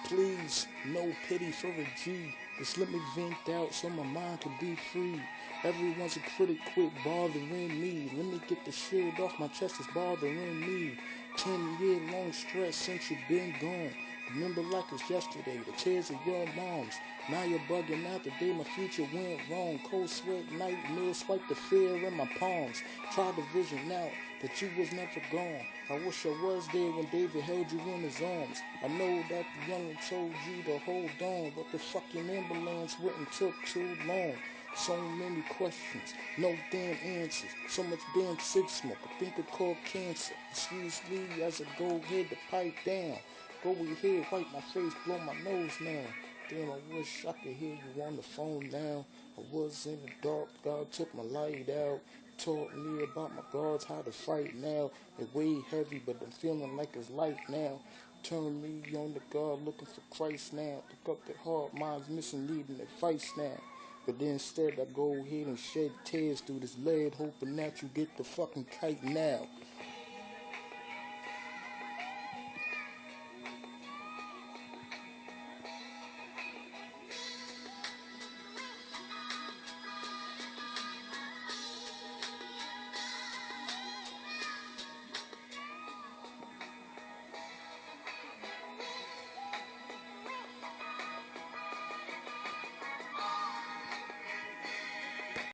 Please, no pity for a G. Just let me vent out so my mind can be free. Everyone's a critic, quit bothering me. Let me get the shit off my chest, it's bothering me. 10-year long stress since you've been gone. Remember like it's yesterday, the tears of your moms. Now you're bugging out the day my future went wrong. Cold sweat, nightmares, swipe the fear in my palms. Try to vision out that you was never gone. I wish I was there when David held you in his arms. I know that the youngin' told you to hold on, but the fucking ambulance wouldn't took too long. So many questions, no damn answers. So much damn cig smoke, I think it called cancer. Excuse me as I go ahead to pipe down. Go ahead, wipe my face, blow my nose now. Damn, I wish I could hear you on the phone now. I was in the dark, God took my light out. Taught me about my gods, how to fight now. It weighed heavy, but I'm feeling like it's light now. Turn me on to God, looking for Christ now. Pick up the heart, mind's missing, needing advice now. But then instead I go ahead and shed tears through this lead, hoping that you get the fucking kite now.